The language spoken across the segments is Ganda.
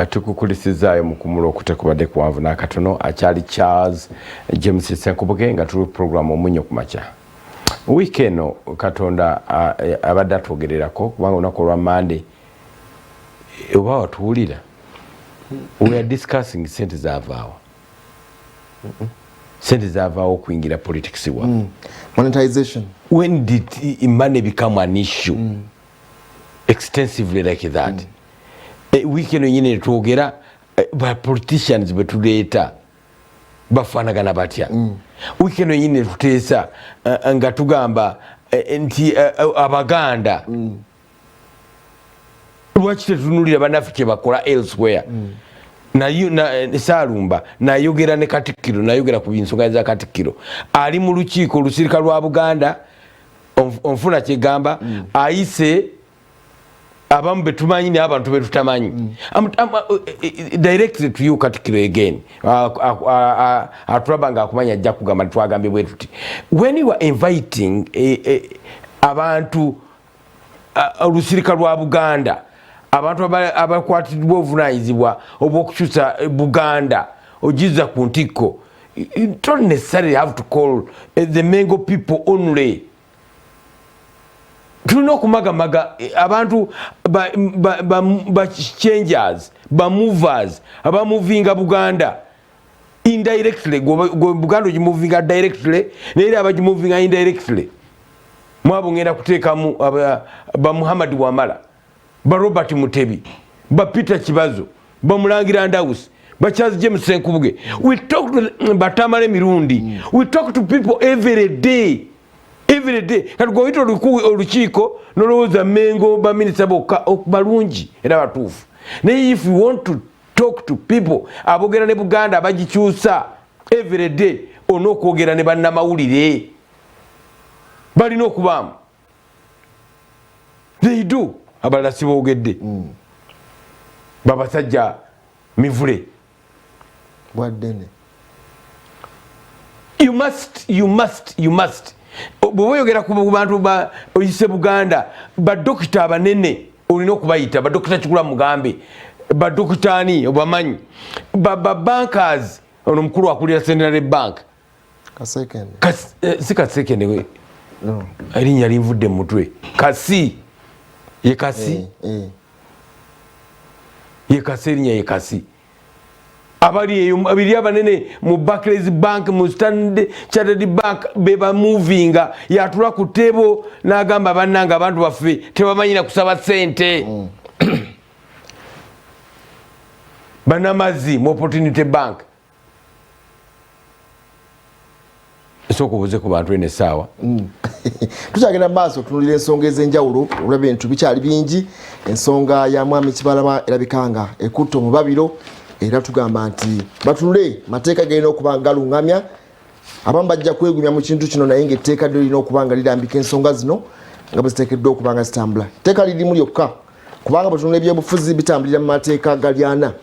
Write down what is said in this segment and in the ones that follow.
tukukulisizayo mukumulo okutekubadde kuwanvu n'akatono akyali Charles James Senkubuge nga tuli program omunyo ku makya. Wiiki eno Katonda abadde atwogererako kubanga olunaku olwa Monday oba watuwulira we are discussing sente zavaawo. Sente zavaawo okuyingira politics wa. Monetization. When did money become an issue extensively like that? Wiiki eno nyine twogera ba politicians betuleeta bafaanagana batya. Wiiki eno nyine tuteesa nga tugamba nti Abaganda lwaki tetunulira bannaffe kye bakola elsewhere. Saalumba nayogera ne Katikkiro, nayogera ku nsonga za Katikkiro ali mu lukiiko olusirika lwa Buganda onfuna kyegamba ayise abamu betumanyi n'abantu betutamanyi. Directly to you Katikkiro again atulaba nga akumanya ajja kugamba twagambye bwe tuti when you are inviting abantu olusirika lwa Buganda abantu abakwatiddwa obuvunaanyizibwa obw'okukyusa Buganda ogiza ku ntikko, you don't necessarily have to call the Mengo people only. Tulina okumagamaga abantu ba changers, ba movers, aba moving Buganda indirectly. Buganda ogimuvinga directly naye abagimuvinga indirectly. Mwabo ngenda kuteekamu ba Muhammad Wamala, ba Robert Mutebi, ba Peter Kibazo, ba Mulangira Ndawusi, ba Charles James Senkubuge. We talk to Batamale Mirundi. We talk to people every day. Every day. Kati go ito olukiiko nolowooza Mengo ba minisita bokka balungi era batuufu. Naye if you want to talk to people abogera ne Buganda abagikyusa every day onokwogera ne bannamawulire balina okubaamu. They do. Abalala siboogedde. Babasajja mivule. Bwaddene. You must. Bw'oyogera ku bantu oyise Buganda badokita abanene olina okubayita badokita Kikula Mugambe, badokitaani obamanyi, bankers ono mukulu akulira Central Bank Kasekende. Si Kasekende we. No. Erinnya linvudde mu mutwe. Kasi. Ye Kasi. Ye Kasi erinnya ye Kasi. Abali abanene mu Barclays Bank, mu Standard Chartered Bank beba movinga yatula ku tebo n'agamba bannanga abantu baffe tebamanyira kusaba ssente. Banamazi mu Opportunity Bank. Sokubuze ku bantu ene sawa. Tukyagenda maaso tunulira ensonga ez'enjawulo olaba ebintu bikyali bingi. Ensonga ya mwami Kibalama erabikanga ekutta mu babiro era tugamba nti batunule mateeka galina okuba nga luŋŋamya. Abamu bajja kwegumya mu kintu kino naye ng'etteeka lyo lirina okuba nga lirambika ensonga zino nga bwe ziteekeddwa okuba nga zitambula. Etteeka lirimu lyokka kubanga bwe tunula ebyobufuzi bitambulira mu mateeka gali ana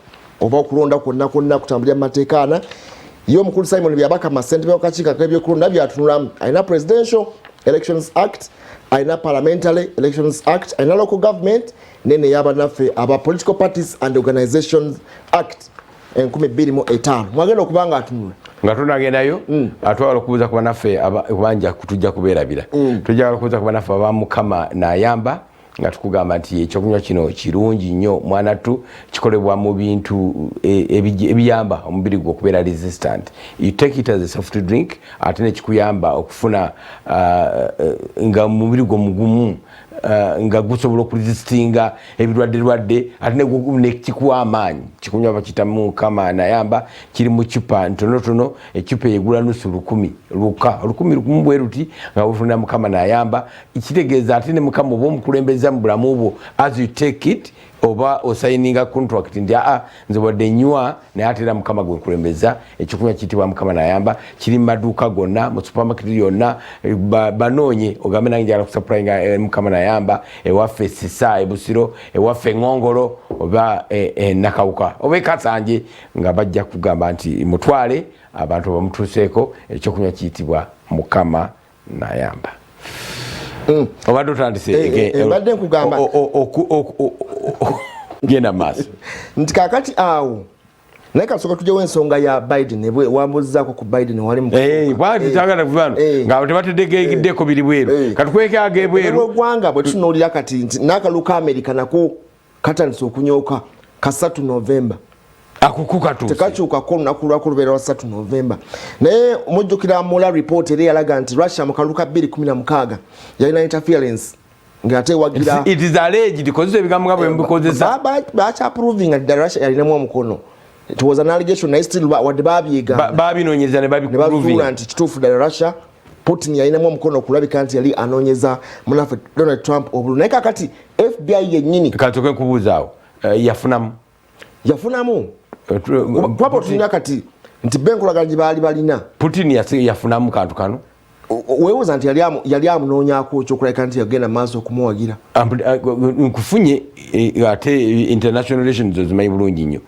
oba okulonda kwonna kutambulira mu mateeka ana. Yo omukulu Simon Byabakama ssentebe w'akakiiko ak'ebyokulonda byatunulamu. Alina Presidential Elections Act, alina Parliamentary Elections Act, alina Local Government nene y'abannaffe aba Political Parties and Organizations Act 2005. Mwagenda okuba nga atunula nga tunagendayo atwala okubuuza ku bannaffe kubanja tujja kubeerabira. Tujja okubuuza ku bannaffe aba Mukama n'ayamba nga tukugamba nti ekyokunywa kino kirungi nnyo mwanatu kikolebwa mu bintu ebiyamba omubiri gwo okubeera resistant. You take it as a soft drink ate ne kikuyamba okufuna nga omubiri gwo mugumu nga gusobola okuresistinga ebirwadde ate ne kikuwa amaanyi. Kikunywa bakita Mukama n'ayamba kiri mu cupa ntonotono. Ecupa egula nusu 1,000 1,000 bwe ruti nga ufuna Mukama n'ayamba. Kitegeeza ate ne Mukama oba omukulembeza mu bulamu bwo as you take it oba osayininga contract ndi nze wadde nywa naye ate era Mukama gwe nkulembeza. Ekikunywa kitibwa Mukama n'ayamba kiri mu maduuka gonna mu supermarket yonna banoonye ogambe nange njagala kusupplyinga Mukama n'ayamba ewaffe Sisa Ebusiro ewaffe Ngongolo oba Nakawuka oba Kasanje nga bajja kugamba nti mutwale abantu bamutuuseeko ekyokunywa kiyitibwa Mukama n'ayamba. Obadde otandise mbadde nkugamba genda maaso nti kakati awo naye kasooka tujjawo ensonga ya Biden wambuzaako ku Biden wali bwati tagala kuvano nga tebategeddeko biri bweru katukweke agebweru eggwanga bwe tunoolira kati nti n'akalulu ka America nako katandise okunyooka ka 3 Novemba akukukatuuse tekakyukako olunaku lwako lubeera lwa 3 Novemba naye omujjukira mula report era yalaga nti Russia mu kalulu ka 2016 yalina interference ngate wagira it is alleged because ebigambo ngabwe mbikozesa bacha proving that Russia yalinamu omukono. It was an allegation na still what babyiga babinonyeza ne babiproving nti kituufu ddala Russia Putin yalinamu omukono kulabika nti yali anonyeza munafe Donald Trump obulu naye kakati FBI yennyini katoke kubuuzaawo yafunamu kwapo tulina kati nti benkolagana gye baali balina Putin yafunamu kantu kano weewuza nti yali amunoonyako ekyokulabika nti yagenda maaso okumuwagira nkufunye ate international relations ozimanyi bulungi nnyo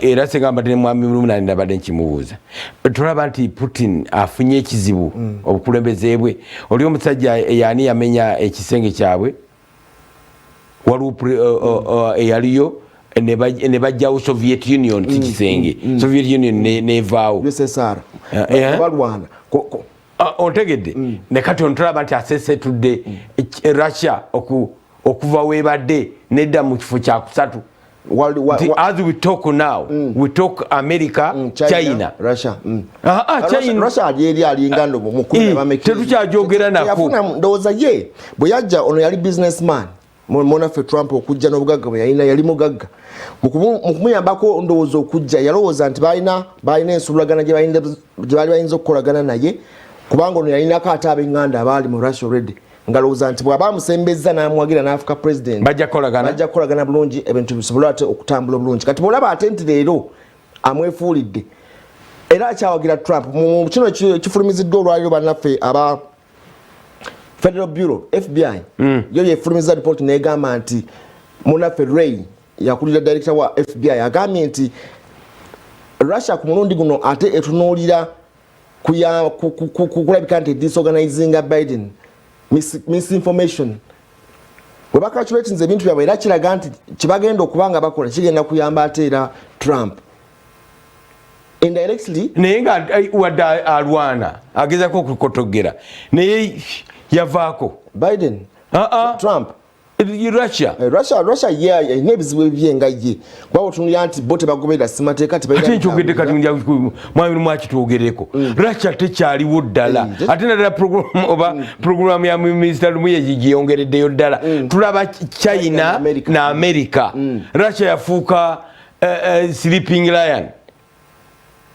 era senga mbadde ne mwami Mulumulani nabadde nkimubuuza tulaba nti Putin afunye ekizibu obukulembeze bwe oli omusajja yani yamenya ekisenge kyabwe waliwo eyaliyo ne bajjawo Soviet Union kikisenge Soviet Union nevaawo USSR balwana ontegedde ne kati ontulaba nti asesetudde Russia okuva weebadde nedda mu kifo kyakusatu as we talk now we talk America China Russia China Russia ali alingando mukulu bameki tetukyajogera nako yafuna ndowooza ye bwe yajja ono yali businessman munafe Trump okujja n'obugagga bwe yali mugagga mukumuyambako ndowooza okujja yalowooza nti balina ensulagana gye baali bayinza okukolagana naye kubanga ono yalinako ate ab'enganda abaali mu Russia already ngalowooza nti bw'aba amusembezza n'amuwagira n'Africa president bajja kukolagana bulungi ebintu bisobola ate okutambula bulungi kati bw'olaba ate nti leero amwefuulidde era akyawagira Trump mu kino kifulumiziddwa olwaliro bannaffe aba Federal Bureau FBI yo yefulumiza report n'egamba nti munaffe Ray yakulira director wa FBI agambye nti Russia ku mulundi guno ate etunuulira kulabika nti disorganizing Biden misinformation webakaculatinze ebintu byabwe era kiraga nti kibagenda okubanga bakola kigenda kuyamba ate era Trump indirectly naye nga wadde alwana agezako okukotogera naye yavaako Biden Trump Russia ine ebizibu ebyenga ye kwawo tunulira nti bo tebagoberera simateeka ate nkyogedde kati mwami mwakitwogereko Russia tekyaliwo ddala ate naddala programu ya Mr. Lumuye giyongereddeyo ddala tulaba China na America Russia yafuuka sleeping lion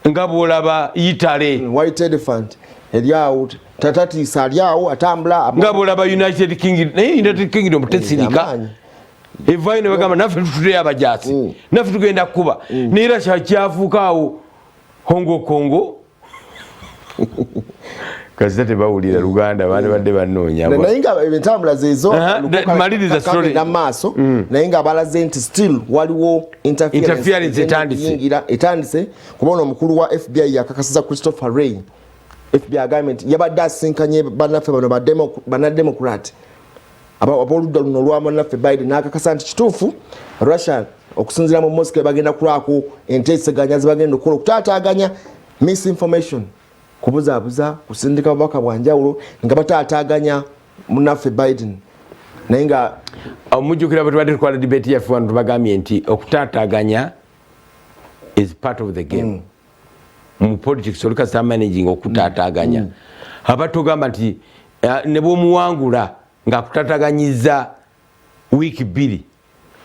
nga bwolaba Italy white elephant eryawo tatatiisa alyawo atambula nga bwolaba United Kingdom tesirika evaayo ne bagamba naffe tutule abajaasi naffe tugenda kukuba naye Russia kyafuukaawo Hongo Kongo kasita tebawulira Luganda baana badde bannoonya naye nga entambula zeezo maliriza story namaaso naye nga balaze nti still waliwo interference etandise kubona omukulu wa FBI yakakasiza Christopher Wray FBI agreement yabadde asinkanye bannaffe bano bannademocrat abooludda luno olwamannaffe Biden n'akakasa nti kituufu Russia okusinziira mu Moscow bagenda kulako enteeseganya zibagenda okukola okutaataaganya misinformation kubuzaabuza kusindika bubaka bwanjawulo nga bataataaganya munnaffe Biden naye nga omujjukira bwe tubadde tukola debate yaffe wano tubagambye nti okutaataaganya is part of the game mu politics olukasa managing okutaataaganya abatugamba nti ne bw'omuwangula ng'akutaataganyiza wiiki 2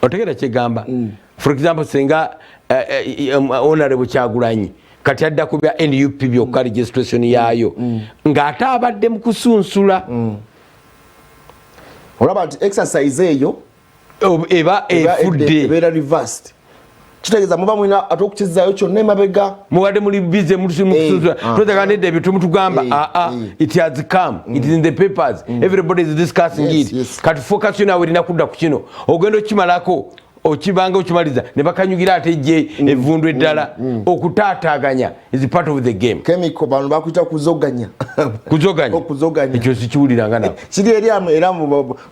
otegera kyegamba for example senga honorable Kyagulanyi kati adda ku bya NUP byokka registration yaayo ng'ate abadde mu kusunsula olaba nti exercise eyo eba efudde ebeera reversed kitegeeza muba mulina ate okukizaayo kyonna emabega mubadde muli bize mukusunsula toteganedde ebyo tumutugamba it has come it is in the papers everybody is discussing it kati focus yo nawe erina kudda ku kino ogenda okimalako okibanga okimaliza ne bakanyugira ate je evundu eddala okutaataganya is part of the game. Chemical bano bakuita kuzoganya okuzoganya ekyo sikiwuliranga nabo kiri eri era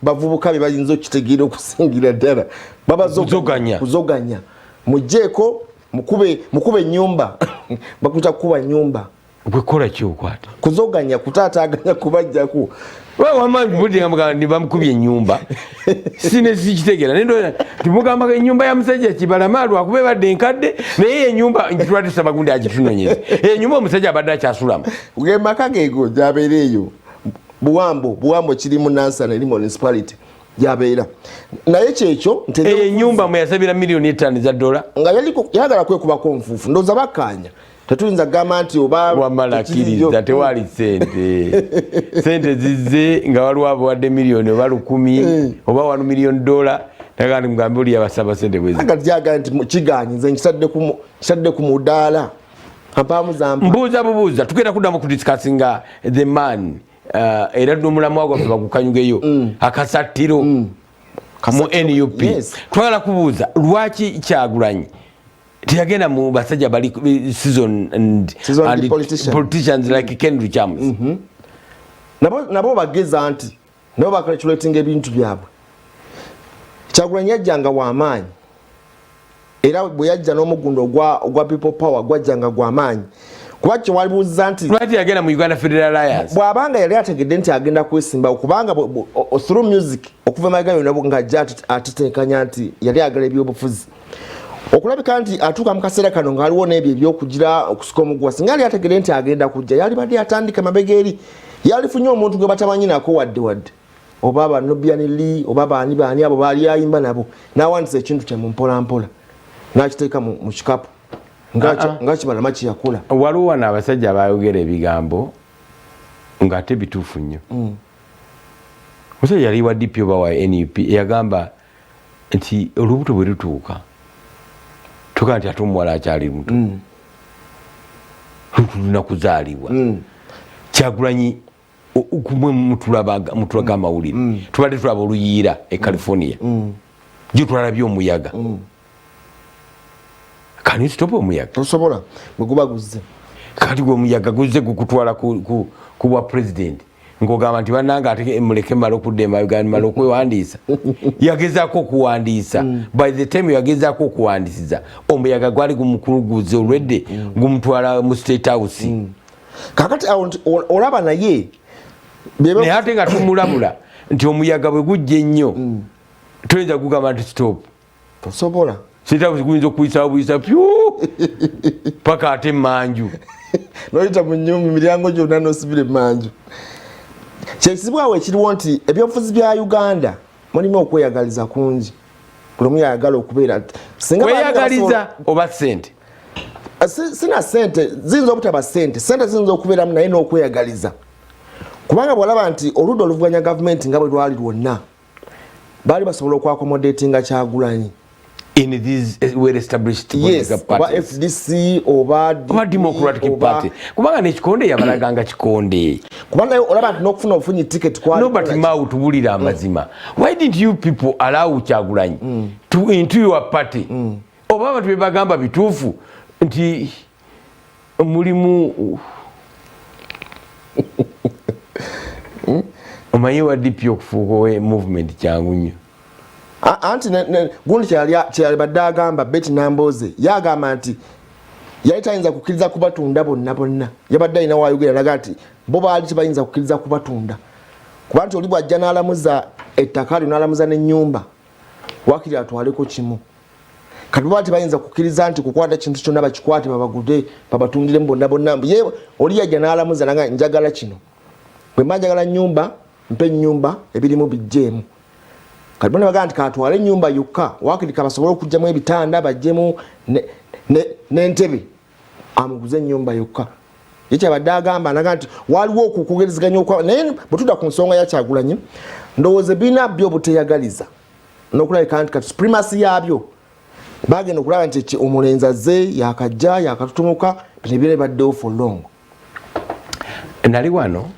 bavubuka bayinza okitegeera okusingira ddala kuzoganya mujjeeko mukube nyumba bakuita kuba nyumba gwekola ki okwata kuzoganya kutaataganya kubajjaku ni bamukubye ennyumba sine sikitegeera nendo timugamba ennyumba ya musajja Kibalama lwakuba badde enkadde naye ennyumba njitwatisa bagundi agitunonyeza ennyumba omusajja abadde akyasulamu gemaka geego gyabeera eyo buwambo kiri mu Nansana eri municipality gyabeera naye kyekyo ennyumba mwe yasabira $5,000,000 nga yagala kwekubako nfuufu ndowooza bakkaanya tetuyinza kugamba nti oba wamalakkiriza tewali sente zizze nga waliwo abawadde miliyoni oba 10 oba $1 million nagandi mugambe oli yabasaba sente bweziagala nti kiganyize nkitadde ku mudaala mbuuza tugenda kuddamu kudiscussinga the man era n'omulamu wagwaffe bagukanyugeyo akasattiro mu NUP twagala kubuuza lwaki Kyagulanyi tiyagenda mu basajja bali season and politicians like Ken Chams nabo bageza nti nabo bakalculating ebintu byabwe Kyagulanyi yajjanga w'amaanyi era bwe yajja n'omugundo ogwa people power gwajjanga gw'amaanyi kuba kyo walibuuza nti lwaki yagenda mu Uganda Federal Alliance bw'abanga yali ategedde nti agenda kwesimbawo kubanga through music okuva emayiga yonna ng'ajja ateteekanya nti yali agala ebyobufuzi okulabika nti atuuka mu kaseera kano ng'aliwo n'ebyo ebyokugira okusuka omuguwa singa yali ategedde nti agenda kujja yali badde atandika mabega eri yalifunye omuntu gwe batamanyi nako wadde oba Nubian Lee oba baani abo baali ayimba nabo n'awandisa ekintu kye mu mpolampola n'akiteeka mu kikapu nga Kibalama kye yakola waliwo wano abasajja abayogera ebigambo ng'ate bituufu nnyo musajja yali wa DP oba wa NUP eyagamba nti olubuto bwe lutuuka tugaa nti ate omuwala akyali muto tulina kuzaalibwa Kyagulanyi kumwe mutulaga amawulire tubadde tulaba oluyiira e California gye twalabye omuyaga Can you stop omuyaga tosobola bwe guba guzze kati gwe omuyaga guzze gukutwala ku bwa president ng'ogamba nti bannanga ate muleke mala okudda emabega mala okwewandiisa yagezaako okuwandiisa by the time yagezaako okuwandiisiza omuyaga gwali gumukuluguze olwedde gumutwala mu State House kakati olaba naye naye ate nga tumulabula nti omuyaga bwe gujja ennyo toyinza kugamba nti stop tosobola State House guyinza okuyisa pyu paka ate manju noyita mu nnyumba miryango gyonna n'osibire manju kyekisibwawo ekiriwo nti ebyobufuzi bya Uganda mulimu okweyagaliza kungi buli omu yayagala okubeera weyagaliza oba sente sina sente ziyinza obutaba sente ziyinza okubeeramu naye n'okweyagaliza kubanga bw'olaba nti oludda oluvuganya gavumenti nga bwe lwali lwonna baali basobola okwakomodatinga Kyagulanyi in these well established political parties FDC oba Democratic Party kubanga nekikonde yabalaganga kikonde kubanga olaba nti n'okufuna obufunyi ticket kwa nobody mau tubulira amazima why didn't you people allow Kyagulanyi to into your party oba abantu bebagamba bituufu nti mulimu omanyi wa DP okufuuka movement kyangu nnyo anti gundi kyali badde agamba Betty Namboze yagamba nti yali tayinza kukkiriza kubatunda bonna yabadde alina waayogera naga nti bo baali tebayinza kukkiriza kubatunda kuba nti oli bw'ajja n'alamuza ettaka lyo n'alamuza n'ennyumba wakiri atwaleko kimu kati bo baali tebayinza kukkiriza nti kukwata kintu kyonna bakikwate babagude babatundiremu bonna ye oli yajja n'alamuza naga njagala kino bwe mba njagala nnyumba mpe ennyumba ebirimu bijjeemu kati bonna bagamba nti katwale ennyumba yokka wakiri kabasobole okugyamu ebitanda bajjemu n'entebe amuguze ennyumba yokka ye kyabadde agamba naga nti waliwo okukugeriziganya naye bwe tudda ku nsonga ya Kyagulanyi ndowooza ebiina byo obuteyagaliza n'okulabika nti kati supremacy yabyo bagenda okulaba nti omulenzi azze yakajja yakatutumuka bino ebyera baddewo for long nali wano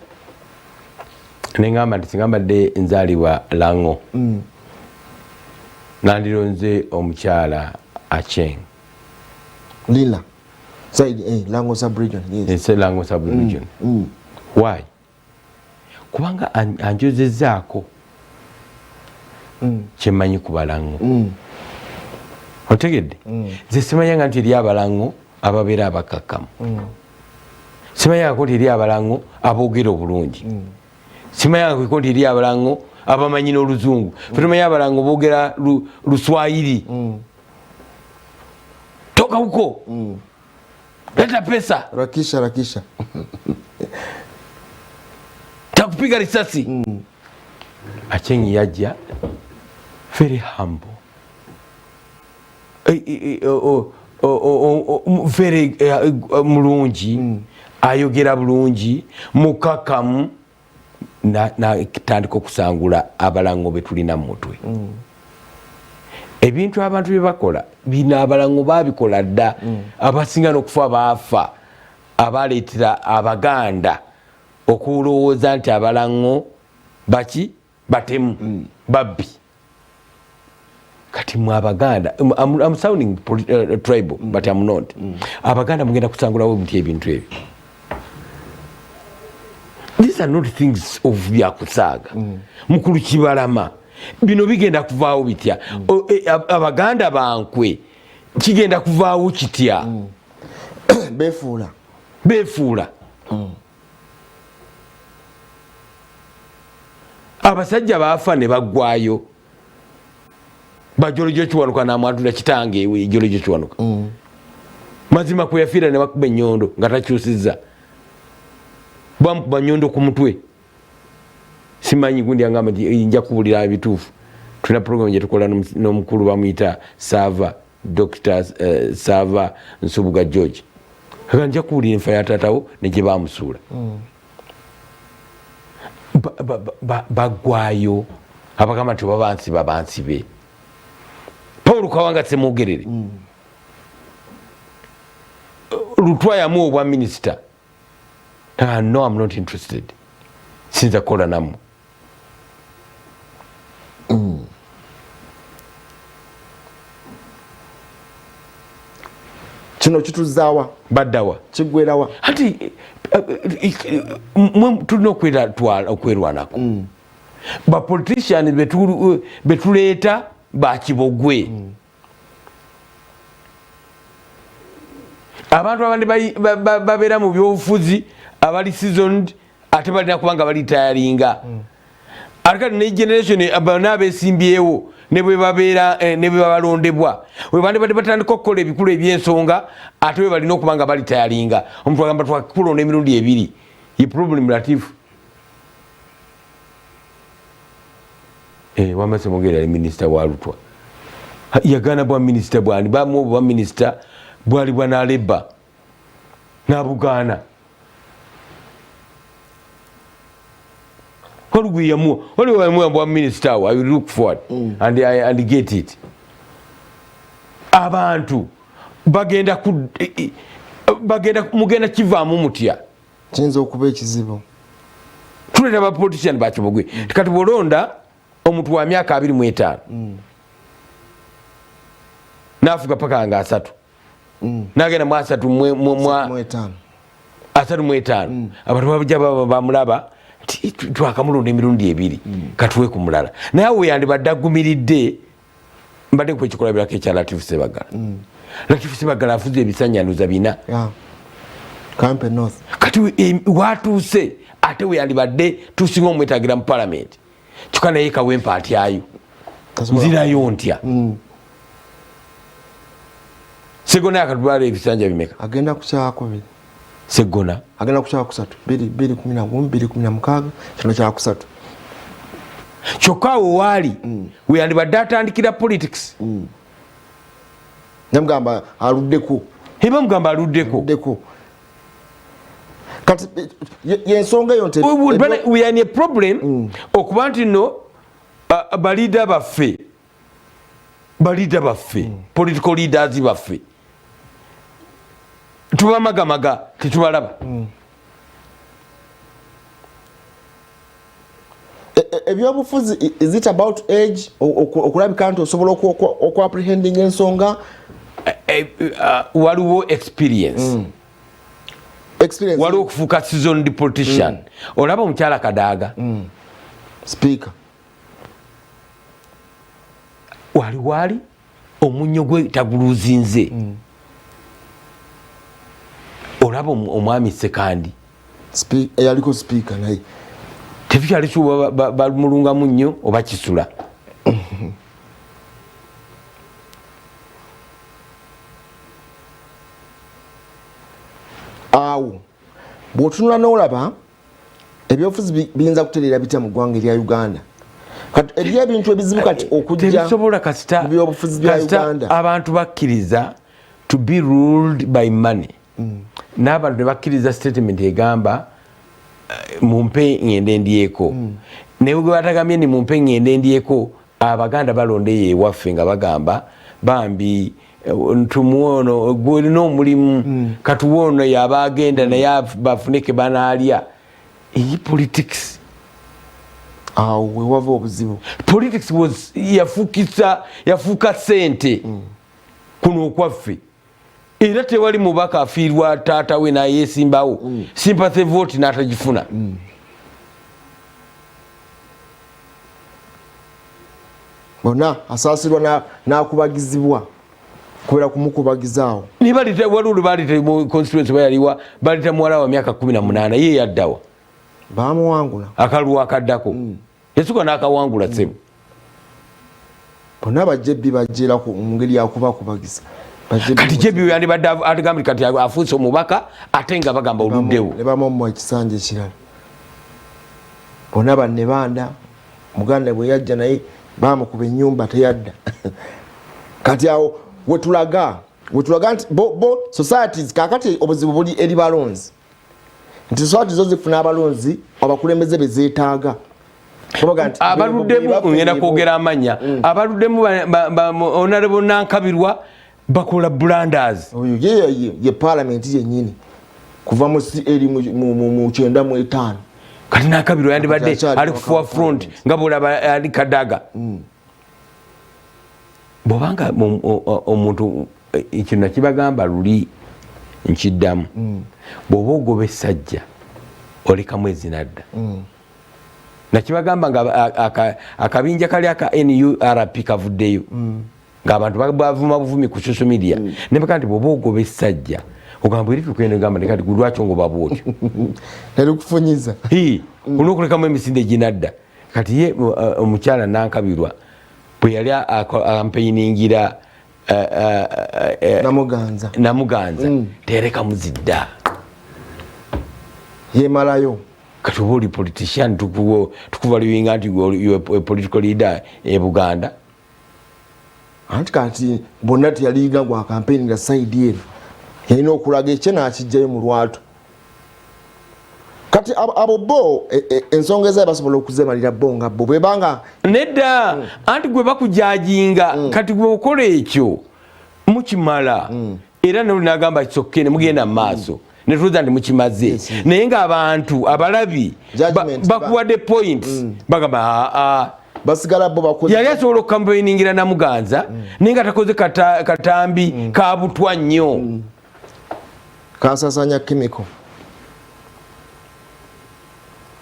neŋŋamba nti singa mbadde nzaalibwa Lango nandironze omukyala Acheng Lila side Lango sub-region. Yes, Lango sub-region. Why? Kubanga anjozezaako kyemanyi ku Balango. Otegedde? Nze simanyanga nti eri Abalango ababeera abakakkamu. Simanyanga nti eri Abalango aboogera obulungi. Simanyanga nti eri Abalango abamanyi n'Oluzungu. Ffe tumanyi Abalango boogera Luswayiri. Toka huko. Leta pesa. Rakisha. Takupiga risasi. Acheng yajja very humble. Very mulungi. Ayogera bulungi. Mukakamu. Na tandika okusangula Abalango betulina mu mutwe. Ebintu abantu bebakola bina Abalango babikola dda abasinga n'okufa baafa abaleetera Abaganda okulowooza nti Abalango baki batemu babbi. Kati mu Abaganda I'm sounding tribal but I'm not. Abaganda mugenda kusangulawo ebintu ebyo. These are not things of byakusaaga. Mukulu Kibalama bino bigenda kuvaawo bitya? Abaganda bankwe kigenda kuvaawo kitya? Befuula. Abasajja baafa ne baggwayo. Bajolojo Kiwanuka n'amwatula kitange ewe Jolojo Kiwanuka. Mazima kwe yafiira ne bakuba ennyondo nga takyusizza. Bamukuba nnyondo ku mutwe. Simanyi gundi angamba nja kubulira ebituufu. Tuna program gye tukola n'omukulu bamuyita Sava Dr. Sava Nsubuga George. Nja kubulira enfa ya taatawo ne gye bamusuula. Baggwayo abagamba nti babansibe. Paul Kawanga Semwogerere. Lutwayamu obwa minister. No, I'm not interested. Since akola namu. Kino kituzaawa baddawa kigwerawa ati tulina okwerwanako. Ba politicians betuleeta bakibogwe. Abantu abandi babeera mu byobufuzi abali seasoned ate balina kubanga bali tayaringa. Alikati ne generation n'abesimbyewo ne bwe babeera ne bwe babalondebwa we bandi batandika okukola ebikulu eby'ensonga ate we balina okubanga bali tayaringa. Omuntu agamba twakulonda emirundi ebiri ye problem latifu. Wamase Mogera ali minister wa Lutwa yagana bwa minister bwani bamu bwa minister bwali bwana Leba na Bugana. What we are more? What do I more about minister? I will look forward and get it. Abantu bagenda mugenda kivaamu mutya. Kiyinza okuba ekizibu. Tuleta ba politician bakibogwe. Kati bolonda omuntu wa myaka 25. Nafuga paka nga 3. Nagenda mu 3 mu 5. Abantu babajja bamulaba twakamulonda emirundi 2 katuwe ku mulala. Nawe yandi badagumiridde mbadde ku kikola birako ekya Latif Sebagala. Latif Sebagala afuze ebisanyanuza bina. Camp North. Kati watuuse ate we yandi badde tusinga omwetagira mu parliament. Chukana yeka wempa atyayo. Nzirayo ntya. Segona akatwala ebisanja bimeka. Agenda kukyako bili. Segona agenda kukyako 3 2 kino kyako 3. Chokawo wali we yandi badata andikira politics. Namgamba aluddeko. Heba mgamba aluddeko. Kati yensonga yonte we are in a problem okuba nti no balida baffe political leaders baffe tubamagamaga tetubalaba. ebyobufuzi is it about age okulabika nti osobola okwaprehending ensonga waliwo experience waliwo okufuuka seasoned politician olaba omukyala Kadaaga speaker wali omunyo gwe taguluzinze olaba omwami Sekandi eyaliko speaker naye tebikyali kyo balumulungamu nnyo oba kisula awo bw'otunula n'olaba ebyobufuzi biyinza kutereera bitya mu ggwanga erya Uganda kati eriyo ebintu ebizibu kati okujja tebisobola kasita ebyobufuzi bya Uganda abantu bakkiriza to be ruled by money n'abantu ne bakkiriza statement egamba mumpe ngende ndieko ne bwe batagambye ni mumpe ngende ndieko Abaganda balonde ewaffe nga bagamba bambi ntumuono gwolina omulimu katuwono yabagenda naye bafuneke banaalya iyi politics wewava obuzibu politics was yafuuka sente kuno okwaffe era tewali mubaka afiirwa taata we nayesimbawo sympathy vote n'atagifuna bona asaasirwa n'akubagizibwa kubera kumukubagizaawo waliwo balita mu constituency bayaliwa balita muwala wa myaka 18 ye yaddawa bamuwangula akaluwa akaddako yasuka n'akawangula sebo bona bajjebbi bajjera ku ngeri yakubakubagiza kati jebbi yandibadde atugambye kati afuuse omubaka ate nga bagamba oluddewo ne bamumwa ekisanja ekirala bona banne banda muganda bwe yajja naye bamukuba ennyumba teyadda kati awo wetulaga nti bo societies kakati obuzibu buli eri balonzi nti societies zo zifuna abalonzi abakulembeze bezeetaaga abaluddemu ngenda kwogera amanya abaluddemu Honorable Nankabirwa bakola blunders oyo ye parliament yennyini kuva mu eri mu 95 kati Nankabirwa yandibadde ali ku forefront nga bwolaba ali Kadaga bwobanga omuntu kino nakibagamba luli nkiddamu bw'oba ogoba essajja oleka mwezi nadda nakibagamba nga akabinja kali aka NURP kavuddeyo ng'abantu bavuma buvumi ku social media nebaka nti bw'oba ogoba essajja ogamba eri tukende gamba nekati lwaki ongoba bwotyo nalikufunyiza olwokulekamu emisinde ginadda kati ye omukyala Nankabirwa bwe yali akampeyiningira namuganza tereka muzidda yemalayo kati oba oli politician tukuvaluinga nti political leader e Buganda anti kati bonna teyaliiga gwa campaign nga side eno yalina okulaga ekye n'akijjayo mu lwatu kati abo bo ensonga ezayo basobola okuzemalira bo nga bo bwebanga nedda anti gwe bakujajinga kati gwe okola ekyo mukimala era nagamba kisokkene mugenda mu maaso netuuza ndi mukimaze naye ng'abantu abalabi bakuwadde points bagamba basigala bo bakoze yali asobola okukampeiningira Namuganza naye nga takoze katambi kabutwa nnyo kasasanya chemical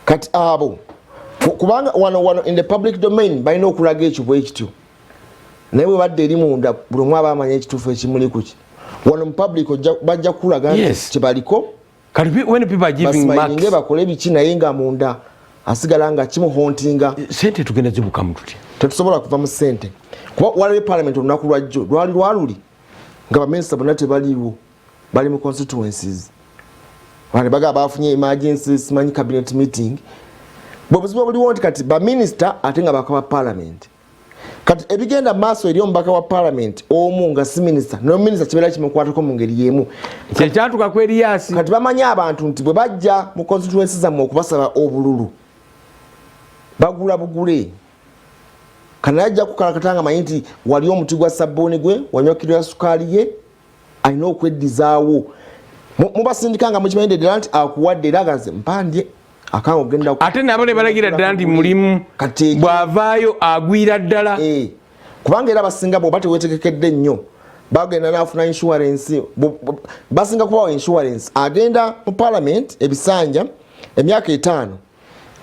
kati abo kubanga wano in the public domain balina okulaga ekyo bwe kityo naye bwe badde eri munda buli omu aba amanya ekituufu ekimuli kuki wano mu public bajja kulaga nti kyebaliko basimayiringe bakole biki naye nga munda asigala nga kimuhontinga sente tugenda zibukamu tutya tetusobola kuva mu sente kuba waliwo parliament olunaku lwajjo lwaluli nga baminisita bonna tebaliiwo bali mu constituencies wale baga bafunye emergency simanyi cabinet meeting bwobuzibu buliwo nti kati baminisita ate nga bakaba parliament kati ebigenda maaso eri omubaka wa parliament omu nga si minisita nominisita kibeera kimukwatako mu ngeri y'emu kyekyatuka ku Erias kati bamanye abantu nti bwe bajja mu constituency zammwe okubasaba obululu bagula bugule kana yajja kukalakatanga manyi nti wali omuti gwa sabbooni gwe wanyokirwa sukaali ye alina okweddizaawo mubasindika nga mukimanyi ddala nti akuwadde era agaze mpandye akango genda ate nabo ne balagira ddala nti mulimu bw'avaayo agwira ddala kubanga era basinga bw'oba teweetegekedde nnyo bagenda n'afuna insurance basinga kubawo insurance agenda mu parliament ebisanja emyaka 5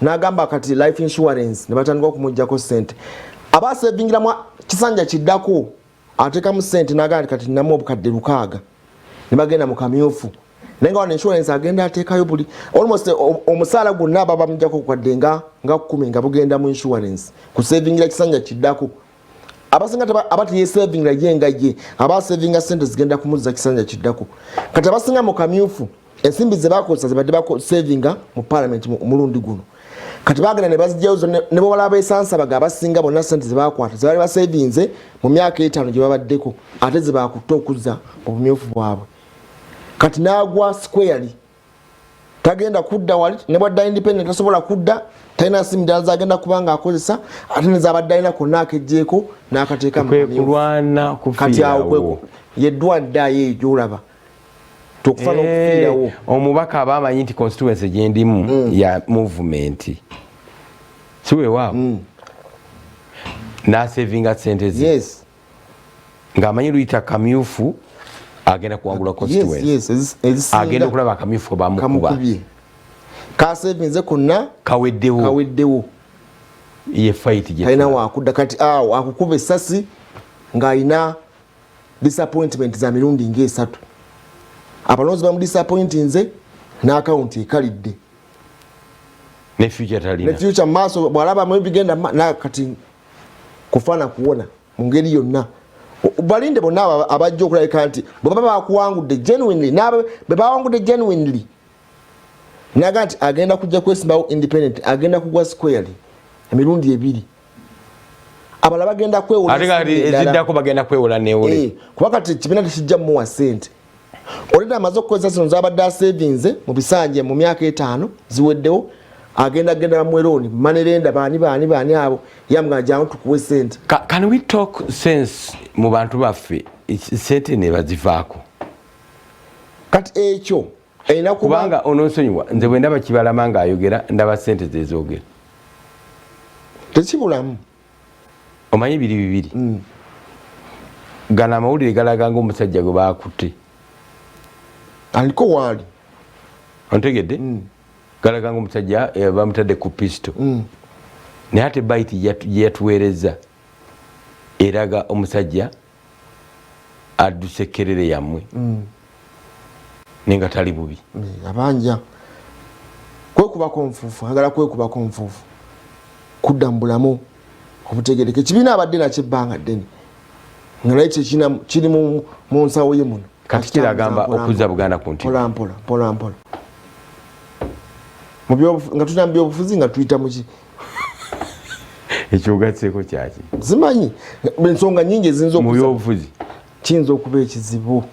n'agamba kati life insurance ne batandika okumuggyako ssente abasevingira mu kisanja kiddako ateekamu ssente n'agamba kati namu obukadde 600 ne bagenda mu kamyufu naye nga wano insurance agenda ateekayo buli almost omusaala gwonna aba bamuggyako okukadde nga 10 nga bugenda mu insurance kusevingira kisanja kiddako abasinga abati yesavingira yengaye abasevinga ssente zigenda kumuzza kisanja kiddako kati abasinga mu kamyufu ensimbi ze bakozesa zibadde bakosevinga mu parliament omulundi guno kati bagenda ne bazijjayo ne bawala besansa baga abasinga bonna ssente ze bakwata ze bali basevinze mu myaka 5 gye babaddeko ate ze bakutte okuzza mu bumyufu bwabwe kati n'agwa squarely tagenda kudda wali ne bwadda independent tasobola kudda talina simu ddala zagenda kubanga akozesa ate ne zabadde alina konna akejjeeko n'akateeka mu kulwana kati awo yeddwadde gy'olaba tokufana okufiirawo omubaka abamanyi nti constituency gyendimu ya movement siweewaawo n'asevinga ssente ze ng'amanyi luyita kamyufu agenda kuwangula constituency agenda okulaba akamyufu bamukuba kasevinze konna kaweddewo ye fight gye talina wakudda kati awo akukuba essasi ng'alina disappointment za mirundi nga3 abalonzi bamu disappointinze n'akawunti ekalidde ne future mu maaso bw'alaba mu bigenda kati kufaana kuwona mu ngeri yonna balinde bonna abajja okulabika nti bwe baba bakuwangudde genuinely be bawangudde genuinely naga nti agenda kujja kwesimbawo independent agenda kugwa squarely emirundi 2 abalala bagenda kwewola bagenda kwewola neole kuba kati kibiina tekijja muwa ssente olina amaze okukozesa zino zabadde savings mu bisanje mu myaka 5 ziweddewo agenda bamweroni manerenda bani abo yamga jangu tukuwe sente. Can we talk sense mu bantu baffe sente ne bazivaako kati ekyo ina kubanga ononsonyiwa nze bwe ndaba Kibalamanga ayogera ndaba sente zezogera tekibulamu omanyi bibiri gana amawulire galaga ng'omusajja gwe baakutte aliko waali ontegedde galaga ng'omusajja bamutadde ku pisto naye ate baiti gye yatuweereza eraga omusajja adduse ekkerere yammwe nenga tali bubi abanja kwekubako nfuufu agala kwekubako nfuufu kudda mu bulamu obutegereke kibiina abadde nakyo ebbanga ddene nga naye kiri mu nsawo ye muno kati kiragamba okuzza Buganda ku ntiba mpola nga tulina mu byobufuzi nga tuyita muki ekyogatseeko kyaki zimanyi ensonga nyingi eziyinza mu byobufuzi kiyinza okuba ekizibu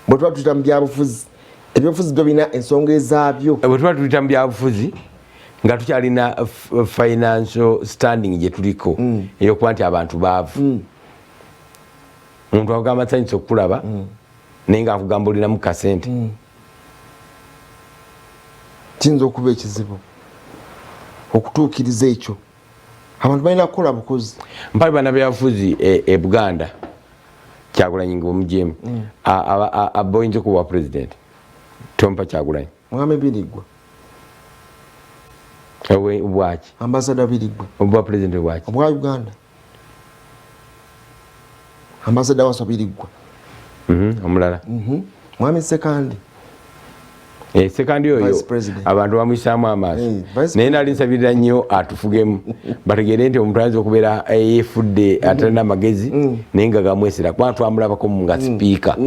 bwe tuba tuyita mu byabufuzi ebyobufuzi byo birina ensonga ezaabyo bwe tuba tuyita mu byabufuzi nga tukyalina financial standing gye tuliko eyokuba nti abantu baavu omuntu akugamba nsanyusa okukulaba naye nga akugamba olinamu kasente kiyinza okuba ekizibu okutuukiriza ekyo abantu balina kukola bukozi mpali bannabyabufuzi e Buganda Kyagulanyi ng'omujeemu aboyinza okuba president tompa Kyagulanyi Mwami Birigwa bwaki ambassador Birigwa oba president bwaki obwa Uganda ambassador wa Birigwa omulala Mwami Sekandi sekandi oyo abantu bamuyisaamu amaaso naye nali nsabirira nnyo atufugemu bategere nti omuntu ayinza okubeera yeefudde atalina amagezi naye nga gamwesera kuba twamulabako nga sipiika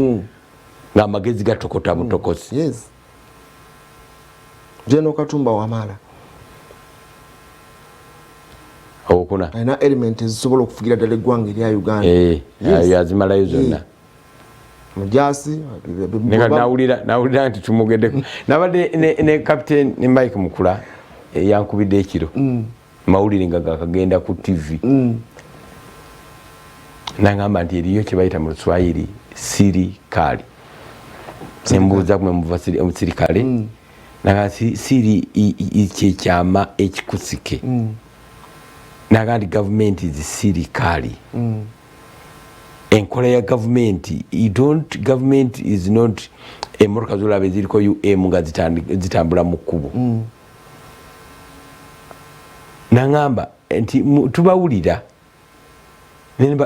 ng'amagezi gatokota butokosi Jeno Katumba Wamala okuna alina element ezisobola okufugira ddala eggwanga erya Uganda yazimalayo zonna mujasi nawulira nti tumugeddeko nabadde ne captain ne Mike Mukula yankubidde ekiro mawulire nga gakagenda ku TV nangamba nti eriyo kye bayita mu Luswayiri sirikali nembuuza kumwe muva omusirikale naga siri ikyama ekikusike naga ndi government is sirikali enkola ya government government is not emotoka zolabe ziriko nga zitambula mu kkubo nangamba nti tubawulira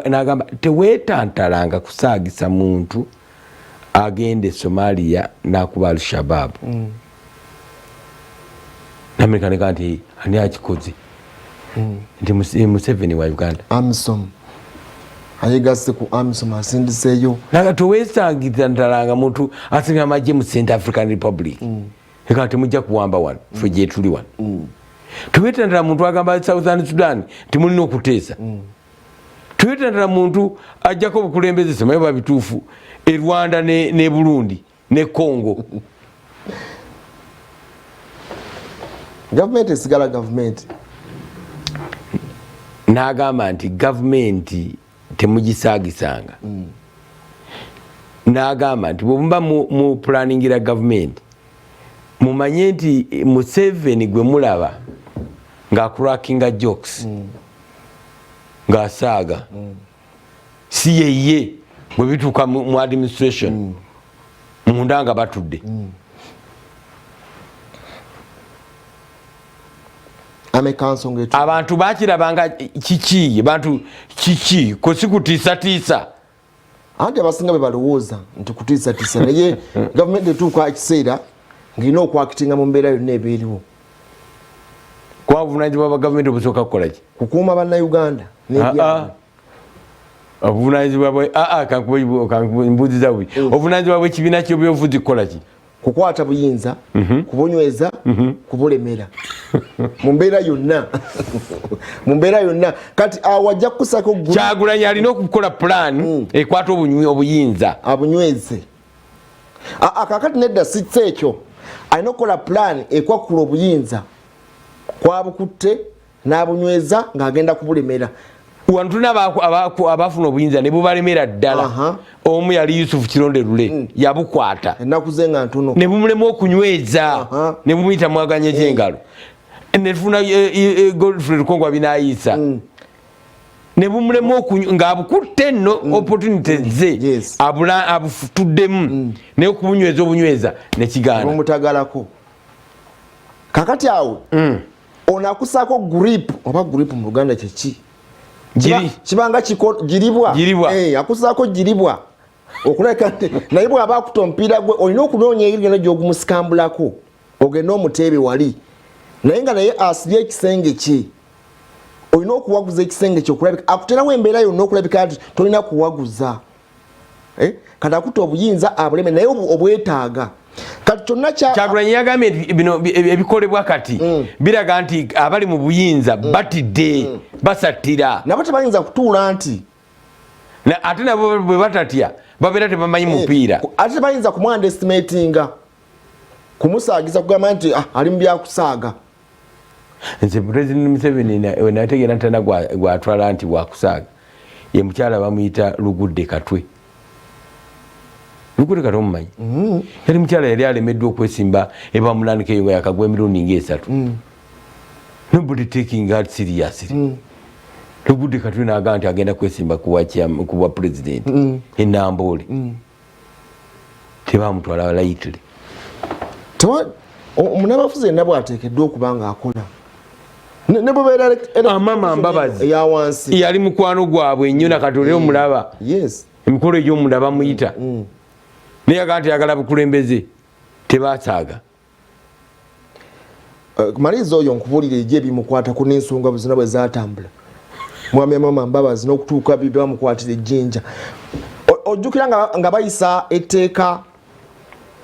nagamba teweetantalanga kusaagisa muntu agende Somalia nakuba Al-Shabaab namerika nti ani akikoze nti Museveni wa Uganda AMISOM ayegase ku AMISOM asindiseyo naga teweetantalanga muntu asinga amagye mu Central African Republic eka temujja kuwamba wano ffe gye tuli wano tuweetantala muntu agamba Southern Sudan timulina okuteesa tuweetantala muntu ajjako obukulembeze semayo babituufu e Rwanda ne Burundi ne Congo government esigala government n'agamba nti gavumenti temugisaagisanga n'agamba nti bwemba mu planningira gavumenti mumanye nti Museveni gwe mulaba ng'akrackinga jokes ng'asaaga si yeye bwe bituuka mu administration munda nga batudde abantu bakirabanga kiki bantu kiki kosikutiisatiisa anti abasinga be balowooza nti kutiisatiisa naye gavumenti etuuka ekiseera ng'irina okwakitinga mu mbeera yonna ebeeriwo kwa buvunaanyizibwa bwa gavumenti obusooka kukola ki kukuuma bannayuganda obuvunaanyizibwa bwe kankumbuuziza bubi obuvunaanyizibwa bw'ekibiina ky'ebyobufuzi kukola ki kukwata buyinza kubunyweza kubulemera mu mbeera yonna mu mbeera yonna kati awajja kukusako Kyagulanyi alina okukola plan ekwata obuyinza abunyweze akakati nedda sitse ekyo alina okukola plan ekwakula obuyinza kwabukutte n'abunyweza ng'agenda kubulemera wano tulina abafuna obuyinza ne bubalemera ddala omu yali Yusufu Kironde Lule yabukwata ennaku ze nga ntono ne bumulema okunyweza ne bumuyita mwaganya ky'engalo nefuna Godfrey Lukongo abinaayisa ne bumulema ng'abukutte nno opportunities ze abutuddemu naye okubunyweza obunyweza ne kigaana bumutagalako kakati awo ono akusaako grip oba grip mu Luganda kyeki kibanga giribwa akusaako giribwa okuleka nti naye bw'aba akuta omupiira gwe olina okunoonya engeri gy'ogumusikambulako ogenda omuteebe wali naye nga naye asibye ekisenge kye olina okuwaguza ekisenge kye okulabika akuterawo embeera yonna okulabika nti tolina kuwaguza kati akuta obuyinza abuleme naye obwetaaga kati kyonna Kyagulanyi yagambye bino ebikolebwa kati biraga nti abali mu buyinza batidde basattira nabo tebayinza kutuula nti ate nabo bwe batatya babeera tebamanyi mupiira ate tebayinza kumwandestimatinga kumusaagiza kugamba nti ali mu byakusaaga nze President Museveni wenategeera ntana gwatwala nti bwakusaaga ye mukyala bamuyita Lugudde Katwe Lugudde Katwe omumanyi yali mukyala yali alemeddwa okwesimba ebamunanika eyo nga yakagwa emirundi ng'esatu nobody taking that seriously Lugudde Katwe n'agamba nti agenda kwesimba kuwa president enamboole tebamutwala lightly omunabafuzi yenna bw'ateekeddwa okuba ng'akola ne bwebeera Amama Mbabazi eyawansi yali mukwano gwabwe nnyo nakati oleo mulaba emikolo egy'omunda bamuyita naye agamba nti yagala bukulembeze tebasaaga maliriza oyo nkubuulira ejyo ebimukwatako n'ensonga buzina bwe zaatambula mwami Amama Mbabazi n'okutuuka bye bamukwatira ejjinja ojjukira nga bayisa etteeka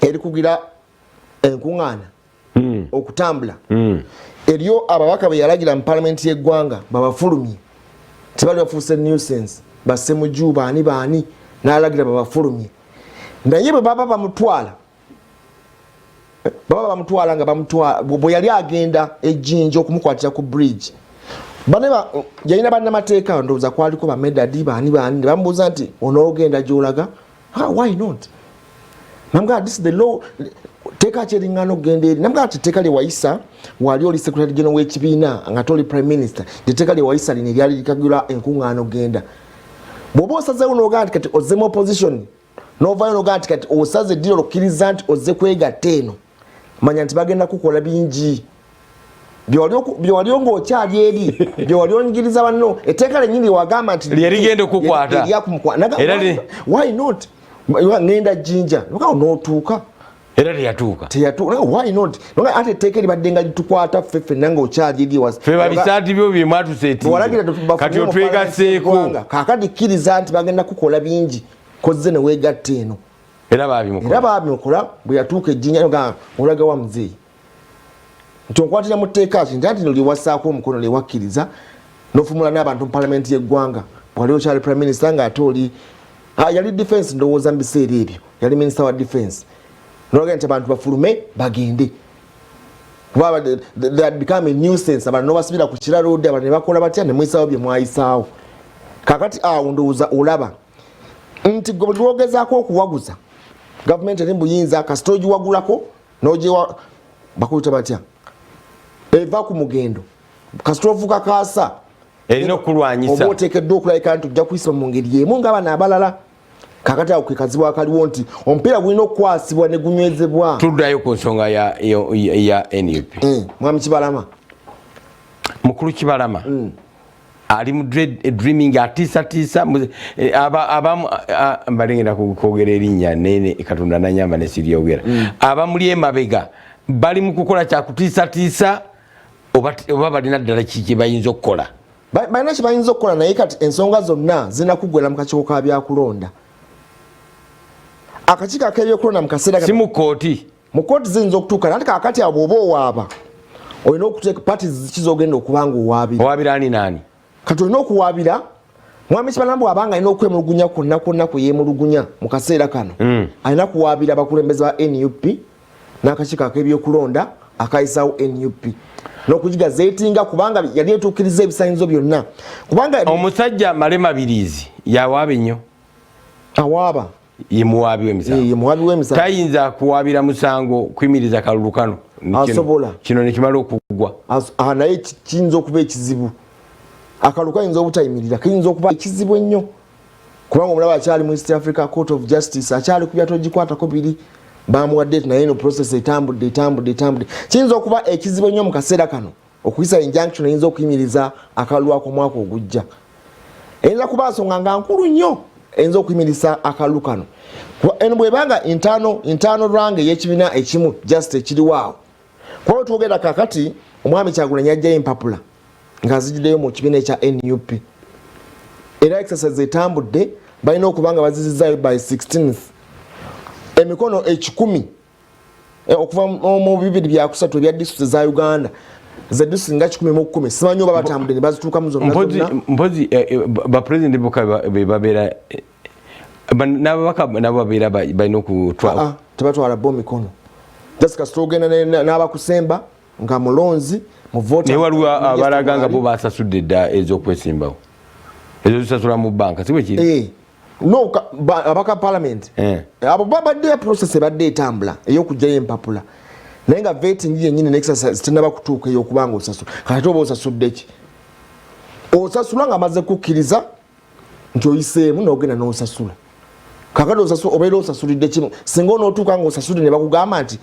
erikugira enkuŋŋaana okutambula eryo ababaka bwe yalagira mu palamenti y'eggwanga babafulumye tebali bafuuse nuisance basse mu jju baani n'alagira babafulumye naye bwe baba bamutwala nga bamutwala bwe yali agenda ejjinja okumukwatira ku bridge yalina bannamateeka ndowooza kwaliko bamedadi baani ne bamubuuza nti onoogenda gy'olaga why not namugamba this is the law teka kyeriŋŋana okugenda eri nabwe ati teka lye wayisa wali oli secretary general w'ekibiina nga toli prime minister teka lye wayisa lino eryali likagirwa enkuŋŋaana okugenda bw'oba osazeewo n'ogaa nti kati ozzemu opposition n'ovaayo n'ogaa nti kati osaze eddiro lukkiriza nti ozze kwegatta eno manya nti bagenda kukola bingi byewali ng'okyali eri byewali onyigiriza banno etteeka lennyini wagamba nti lyerigenda okukwata why not ngenda jjinja n'otuuka era teyatuuka why not ate etteeka eribadde nga litukwata ffenna ng'okyali eri ffe babisaati byo byemwatuseetikati otwegaseeko kaakati kkiriza nti bagenda kukola bingi kozze ne weegatta eno era baabimukola bwe yatuuka ejjinja olaga wa muzeeyi nti onkwatira mu tteeka nti no liwassaako omukono lyewakkiriza n'ofumula n'abantu mu palamenti y'eggwanga wali okyali prime minister ng'ate oli yali defense ndowooza mu biseera ebyo yali minister wa defense nolaga nti abantu bafulume bagende kuba they had become a nuisance abantu nobasibira ku kiralo odi abantu ne bakola batya ne muyisaawo bye mwayisaawo kakati awo ndowooza olaba nti gwe lwogezaako okuwaguza gavumenti eri mbuyinza kasita ogiwagulako n'ogyewa bakuyita batya eva ku mugendo kasita ovuka kaasa erina okulwanyisa oba oteekeddwa okulabika nti ojja kuyisa mu ngeri emu ng'abaana abalala kakati awo kekazibwa akaliwo nti omupiira gulina okukwasibwa ne gunywezebwa tuddayo ku nsonga ya NUP mwami Kibalama mukulu Kibalama ali mu dreaming atiisatiisa abamu mbalengera kwogera erinnya nene Katonda nanyamba ne siryogera abamuli emabega bali mu kukola kyakutiisatiisa oba balina ddala kiki bayinza okukola balina kye bayinza okukola naye kati ensonga zonna zinakugwera mu kakiiko ka byakulonda akakiiko ak'ebyokulonda mu kaseera si mu kooti ziyinza okutuuka nanti kaakati abo oba owaaba olina okuteeka pati kizogenda okuba nga owaabira ani naani kati olina okuwaabira mwami Kibalama bw'abanga alina okwemulugunya kwonna kwe yeemulugunya mu kaseera kano alina kuwaabira abakulembeze ba NUP n'akakiiko ak'ebyokulonda akayisaawo NUP n'okugigaza etinga kubanga yali etuukiriza ebisaanyizo byonna kubanga omusajja Malema Biriizi yawaaba ennyo awaaba ye muwaabi w'emisango tayinza kuwaabira musango kuyimiriza kalulu kano asobola kino nekimala okugwa naye kiyinza okuba ekizibu akalulu kayinza obutayimirira kiyinza okuba ekizibu ennyo kubanga omulaba akyali mu East Africa Court of Justice akyali ku byatogikwatako biri bamuwadde naye no process etambudde kiyinza okuba ekizibu ennyo mu kaseera kano okuyisa injunction eyinza okuyimiriza akalulu ako mwaka ogujja eyinza kuba nsonga nga nkulu nnyo eyinza okuyimiriza akalulu kano eno bwebanga internal range y'ekibiina ekimu just ekiriwaawo kuba twogera kakati omwami Kyagulanyi ajjayo empapula ng'azijjiddeyo mu kibiina ekya NUP era exercise etambudde balina okuba nga bazizizaayo by 16th emikono 10 okuva mu 223 ebya disitulikiti za Uganda ze disitulikiti nga 10 simanyi oba batambudde ne bazituukamu zonna mpozi bapulezidenti bokka bebabeera n'ababaka nabo babeera balina okutwala tebatwala bo mikono just kasita ogenda n'abakusemba nga mulonzi mu vote naye waliwo abalaga nga bo basasudde dda ez'okwesimbawo ezo zisasula mu banka si bwe kiri no abaka parliament abo babadde process ebadde etambula ey'okugyayo empapula naye nga vetting yennyini n'exercise tenaba kutuuka ey'okubanga osasula kati oba osasudde ki osasula nga amaze kukkiriza nti oyiseemu n'ogenda n'osasula kakati obeera osasulidde kimu singa onootuuka nga osasudde ne bakugamba nti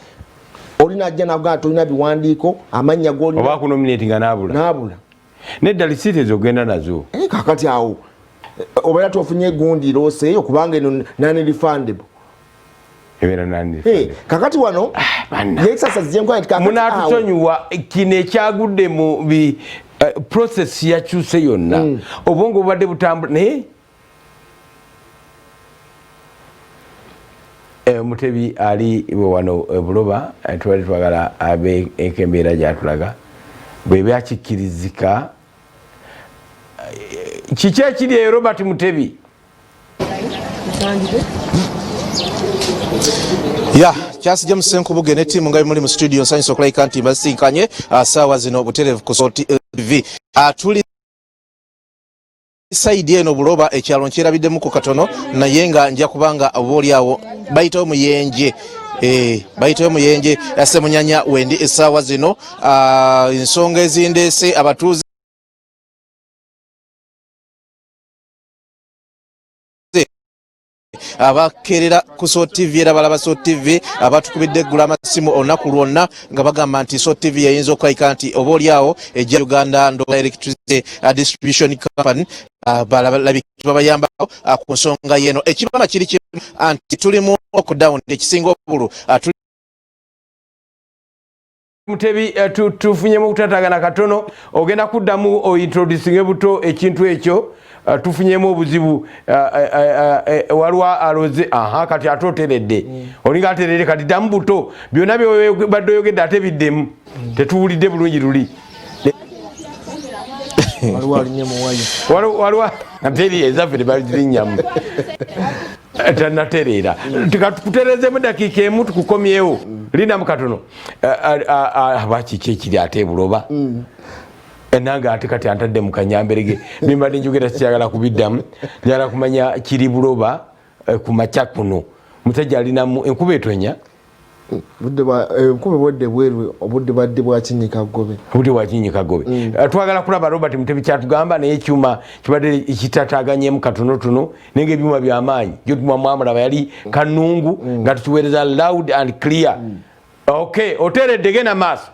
olina ajja naga nti olina biwandiiko amannya g'olina oba kunominati nga naabula nedda lisiiti ezo ogenda nazo kakati awo obeera tofunye gundi looseeyo kubanga eno non-refundable kakati wano munatusonyiwa kino ekyagudde mu process yakyuse yonna obwongo bubadde butambula naye Mutebi ali wano Buloba twali twagala abe ekembeera gyatulaga bwe byakikkirizika kiki ekiri Robert Mutebi kyasi James Senkubuge ne tiimu nga muli mu studio nsanyusa okulabika nti mbasinkanye saawa zino butereevu ku Salt TV tuli saidi eno Buloba ekyalo nkyerabiddemu ku katono naye nga nja kubanga oboolyawo bayitawo muyenje bayitayo muyenje Ssemunyanya wendi essaawa zino ensonga ezindeese abatuuze abakerera ku SOT TV era balaba SOT TV abatukubidde eggula amasimu olunaku lwonna nga bagamba nti SOT TV yayinza okulabika nti oba oliawo ejja Uganda Electricity Distribution Company babayambako ku nsonga yeno. Ekibama kiri kimu anti tuli mu lockdown ekisinga obulu Mutebi tufunyemu kutatagana katono ogenda kuddamu o introducing buto ekintu ekyo tufunyemu obuzibu walwa aloze kati atoteredde olinga aterere kati damu buto byonna byo badde yogedde ate biddemu tetuwulidde bulungi luli walwa nateri ezaffe tebalinnyamu tanaterera tukatukuterezemu dakiika emu tukukomyewo lindamu katono bakiki ekiri ate buloba enanga ate kati antadde mu kanyamberege nimbadde njogera sikyagala kubiddamu njagala kumanya kiri buloba ku makya kuno musajja alinamu enkuba etonya enkuba bwedde bweru obudde badde bwakinyikagobe twagala kulaba Robert Mutebi kyatugamba naye ekyuma kibadde kitataganyemu katonotono naye ebyuma by'amaanyi gyotuma mwamulaba yali kanungu nga tukiweereza loud and clear. Okay, oteredde gena maaso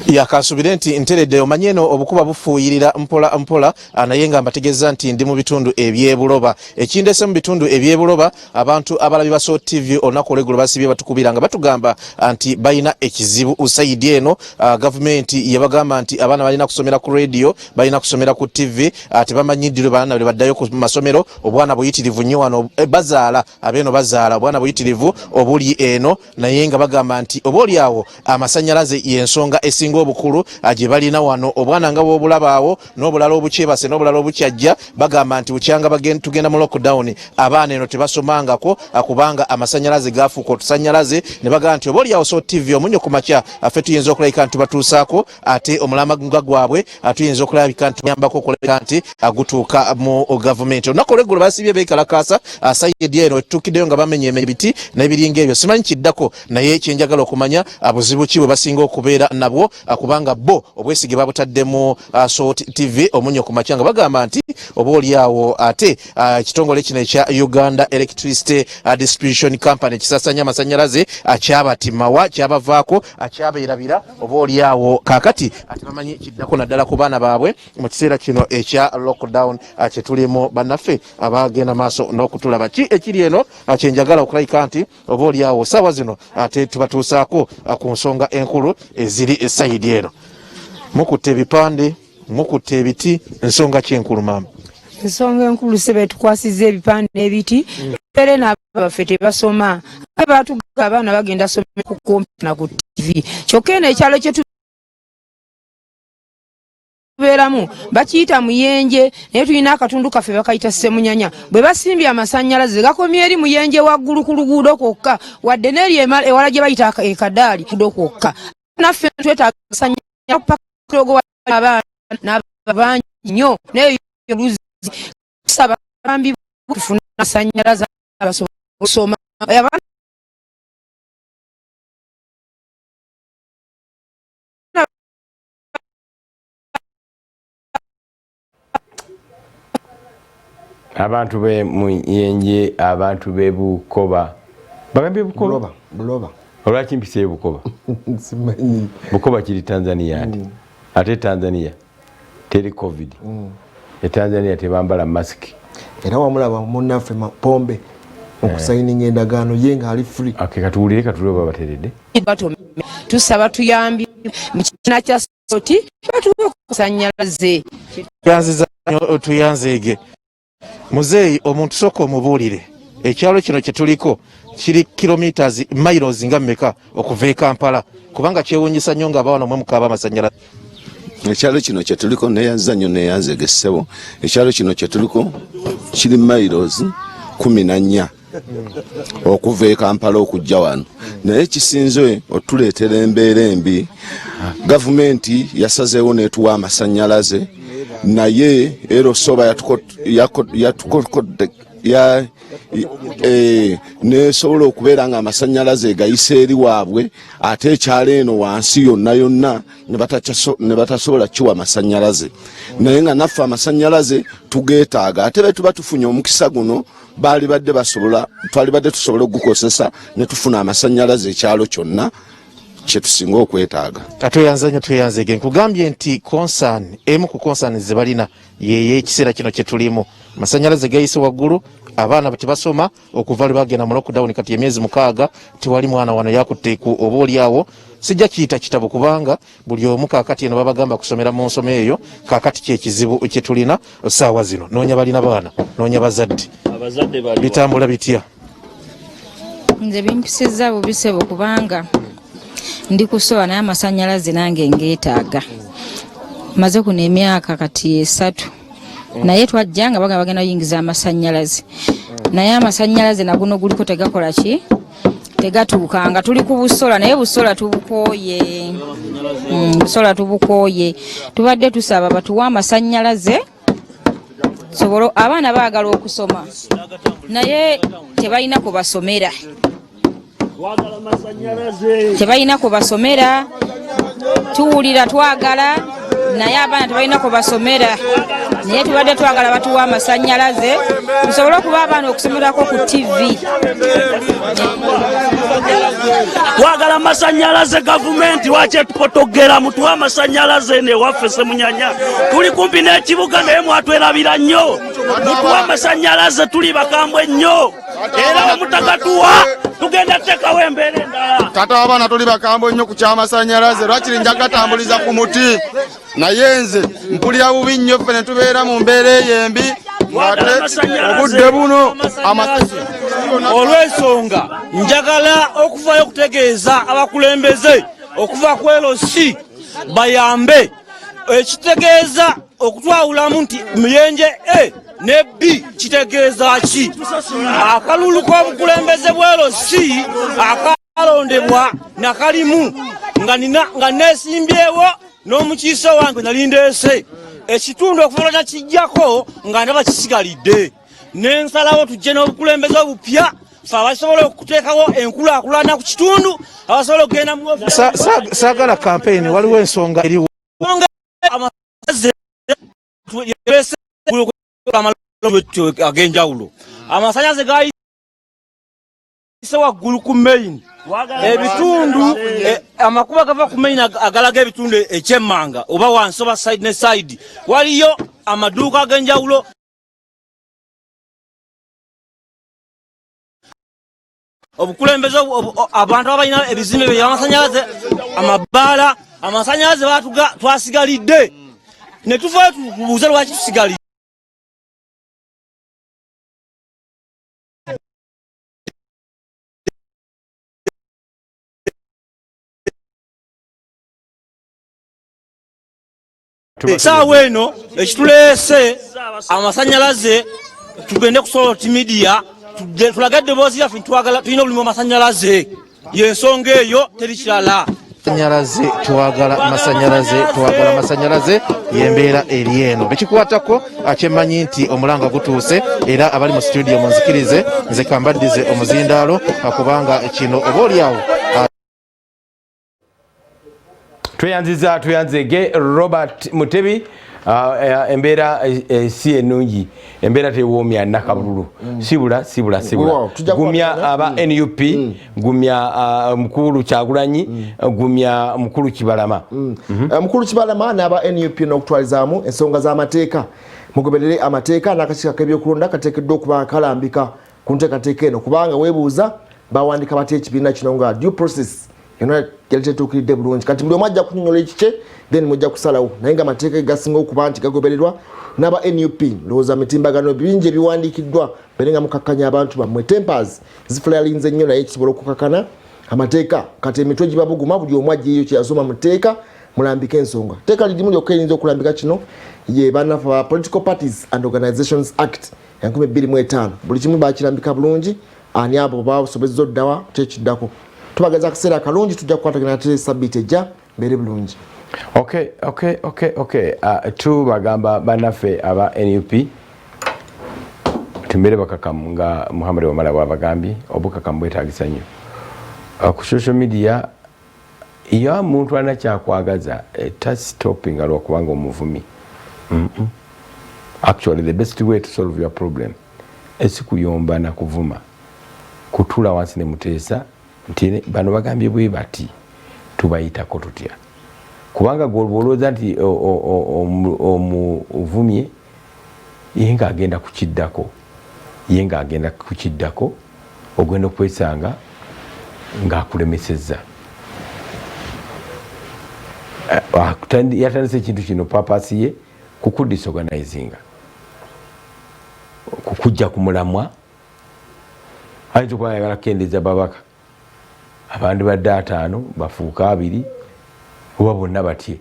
yakasubire nti nteredde omanye eno obukuba bufuuyirira mpola mpola naye nga mbategeeza nti ndi mu bitundu ebyebuloba ekindese mu bitundu ebyebuloba abantu abalabi ba SOT TV olunaku olw'eggulo basibye batukubira nga batugamba nti balina ekizibu usayidi eno gavumenti yabagamba nti abaana balina kusomera ku radio balina kusomera ku TV tebamanyiddiro baana bwe baddayo ku masomero obwana buyitirivu nnyo wano bazaala abeeno bazaala obwana buyitirivu obuli eno naye nga bagamba nti oba oliawo amasannyalaze y'ensonga esinga obukulu gye balina wano obwana nga bw'obulabaawo n'obulala obukyebase n'obulala obukyajja bagamba nti bukyanga tugenda mu lockdown abaana eno tebasomangako kubanga amasannyalaze gaafuuka otusannyalaze ne bagamba nti oba oliawo SOT TV omunyo ku makya affe tuyinza okulabika nti batuusaako ate omulamanga gwabwe tuyinza okulabika nti bayambako okulabika nti gutuuka mu gavumenti. Olunaku olw'eggulo basibye beekalakaasa sayidi eno etutukiddeyo nga bamenyeemenya ebiti n'ebiringa ebyo simanyi kiddako naye kyenjagala okumanya buzibu ki bwe basinga okubeera nabwo kubanga bo obwesige babutaddemu SOT TV omunyo ku makya nga bagamba nti oba oliawo ate ekitongole kino ekya Uganda Electricity Distribution Company kisasanya amasannyalaze kyabatimawa kyabavaako kyabeerabira oba oliawo kakati ate bamanyi kiddako naddala ku baana baabwe mu kiseera kino ekya lockdown kyetulimu bannaffe abagenda maaso n'okutulaba ki ekiri eno kyenjagala okulabika nti oba oliawo saawa zino ate tubatuusaako ku nsonga enkulu eziri esayidi eno mukutte ebipande mukutte ebiti ensonga kyenkulu maama ensonga enkulu sebe tukwasiza ebipande n'ebiti ere n'abaffe tebasoma batugamba abaana bagenda somera ku kompyuta na ku TV kyokka eno ekyalo kye tubeeramu bakiyita muyenje naye tulina akatundu kaffe bakayita Ssemunyanya bwe basimbye amasannyalaze gakomye eri muyenje waggulu ku luguudo kwokka wadde n'eri ewala gye bayita ekadaali kudo kwokka naffe twetaaga amasannyalaze pakirogo abaana n'abangi nnyo naye oluzi kusaba bambi tufuna amasannyalaze abasobola okusoma abantu be muyenje abantu be Bukoba bagambye Bukoba buloba olwaki mpise Bukoba simanyi Bukoba kiri Tanzania ate Tanzania teri covid Tanzania tebambala mask era wamulaba munnaffe Pombe okusayininga endagaano ye nga ali free katuwulire katulwe bateredde tusaba tuyambi mu kina kya SOT batuwe okusannyalaze yanziza tuyanzeege muzeeyi omuntu sooka omubuulire ekyalo kino kye tuliko kiri kilometers miles nga mmeka okuva e Kampala kubanga kyewuunyisa nnyo ng'abawana mwe mukaaba amasannyalaze ekyalo kino kye tuliko neyanza nnyo neyanzege ssebo ekyalo kino kye tuliko kiri miles 14 okuva e Kampala okujja wano naye kisinze otuleetera embeera embi gavumenti yasazeewo n'etuwa amasannyalaze naye ero soba yatukokodde nesobola okubeera nga amasanyalaze gayise eri waabwe ate ekyalo eno wansi yonna yonna ne batasobola kiwa amasanyalaze naye nga naffe amasanyalaze tugeetaaga ate be tuba tufunye omukisa guno twali badde tusobola okugukozesa ne tufuna amasanyalaze ekyalo kyonna kyetusinga okwetaaga. Tweyanzege nkugambye nti emu ku concern ze balina yeye ekiseera kino kyetulimu amasanyalaze gayise waggulu abaana tebasoma okuva lwe bagenda mu lockdown kati emyezi 6 tewali mwana wano yakutte ku oba oliawo sijja kiyita kitabo kubanga buli omu kaakati eno babagamba kusomera mu nsoma eyo kaakati kyekizibu kyetulina saawa zino noonya balina baana noonya bazadde bitambula bitya? Nze bimpisizza bubisebo kubanga ndi kusowa naye amasanyalaze nange ngeetaaga maze kuno emyaka kati 3 naye twajjanga bagenda yingiza amasanyalaze naye amasanyalaze naguno guliko tegakola ki tegatuukanga tuli ku busola naye busola tubukooye tubadde tusaba batuwa amasanyalaze sobolo abaana baagala okusoma naye tebalina kubasomera tuwulira twagala naye abaana tebalina kubasomera naye tubadde twagala batuwa amasanyalaze tusobole okuba abaana okusomerako ku TV. Twagala amasanyalaze gavumenti wakyetupotogera mutuwa amasanyalaze newaffe Semunyanya tuli kumpi n'ekibuga naye mwatwerabira nnyo mutuwa amasanyalaze tuli bakambwe nnyo era wemutagatuwa tugenda tekawo embeera endala. Tata abaana tuli bakambwe nnyo ku kyamasanyalaze lwakiri njagatambuliza ku muti naye nze mpulira bubi nnyo ffe ne tubeera mu mbeera eyembi obudde buno olw'ensonga njagala okuvaayo okutegeeza abakulembeze okuva ku LC bayambe ekitegeeza okutwawulamu nti muyenje ne B kitegeeza ki akalulu k'obukulembeze bwa LC akalondebwa nakalimu nga neesimbyewo n'omukiise wange nali ndeese ekitundu okuvalana kijjako nga ndaba kisigalidde n'ensalawo tujje n'obukulembeze obupya fe abasobola okuteekawo enkulaakulana ku kitundu abasobola okugenda mu saagala campaign waliwo ensonga eriwo ag'enjawulo amasanyalaze gayise waggulu ku main ebitundu amakuba gava ku main agalaga ebitundu ekyemmanga oba wansi oba side ne side waliyo amaduuka ag'enjawulo obukulembeze abantu abalina ebizimbe by'amasanyalaze amabbaala amasanyalaze twasigalidde ne tuvayo tubuuze lwaki tusigalidde. Saawa eno ekituleese amasanyalaze tugende ku Soloti Media tulage eddoboozi lyaffe tulina obulimu amasanyalaze yensonga eyo teri kirala. Twagala masanyalaze yembeera eri eno bekikwatako akyemanyi nti omulanga gutuuse era abali mu studio munzikirize nze kambaddize omuzindaalo kubanga kino oba oliawo tweyanzege Robert Mutebi embeera si ennungi embeera tewoomya nakabululu sibula gumya aba NUP gumya mukulu Kyagulanyi gumya mukulu Kibalama mukulu Kibalama n'aba NUP n'okutwalizaamu ensonga z'amateeka mugoberere amateeka n'akakiiko k'ebyokulonda kateekeddwa okuba kalambika ku nteekateeka eno kubanga weebuuza bawandiika batya ekibiina kino nga due process yonna yali tetuukiridde bulungi kati buli omu ajja kunyonyola ekikye then mujja kusalawo naye nga amateeka gasinga okuba nti gagobererwa n'aba NUP ndowooza mitimbagano bingi ebiwandiikiddwa mbere nga mukakkanya abantu bammwe tempers zifulayalinze nnyo naye kisobola okukakana amateeka kati emitwe gibabuguma buli omu ajjeeyo kyeyasoma mu tteeka mulambika ensonga tteeka lirimu lyokka eriyinza okulambika kino ye bannaffe ba Political Parties and Organizations Act ya 2005 buli kimu bakirambika bulungi ani abo basobezza oddawa kyekiddako tubageza akaseera akalungi tujja kukwatagana ate sabbiiti ejja mbeere bulungi. Okay. Tubagamba bannaffe aba NUP timbere bakakamu nga Muhammad Wamala wabagambye obukakamu bwetagisa nnyo ku social media iyo muntu anakyakwaagaza stopping alwakubanga omuvumi. Actually the best way to solve your problem is kuyomba na kuvuma kutula wansi ne muteesa nti bano bagambye bwe bati tubayitako tutya kubanga golowooza nti omuvumye yenga agenda kukiddako ogenda okwesanga ng'akulemesezza. Yatandise ekintu kino papasi ye kukudisorganizinga kukujja ku mulamwa ayinza okuba ayagala kukendeza babaka abandi badde 5 bafuuka 2 oba bonna batye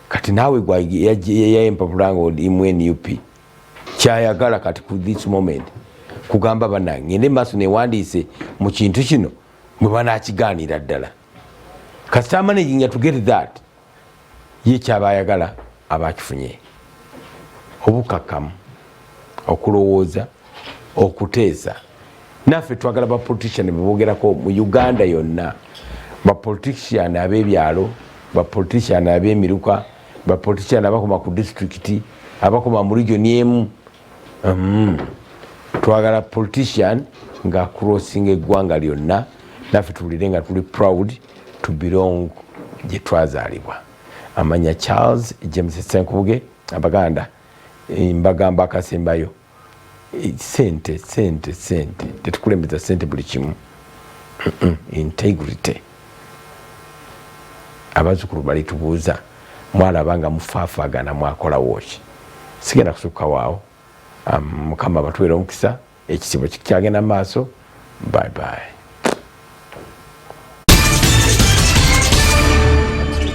kati naawe yayempapulanga olimu NUP kyayagala kati ku this moment kugamba bannange ngende maaso newandiise mu kintu kino mwe banaakigaanira ddala kasita managing to get that ye kyabayagala abakifunye obukakamu okulowooza okuteesa naffe twagala bapolitician bebogerako mu Uganda yonna bapolitician ab'ebyalo bapolitician ab'emiruka bapolitician abakoma ku district abakoma mu region emu twagala politician nga crossing eggwanga lyonna naffe tuwulire nga tuli proud to belong gye twazaalibwa. Amanya Charles James Senkubuge Abaganda mbagamba akasembayo sente tetukulembeza sente buli kimu integrity. Abazukulu balitubuuza mwalabanga mufaafagana mwakola woki sigenda kusukka waawo. Mukama batuweera omukisa ekisibo kikyagenda maaso. Bye bye.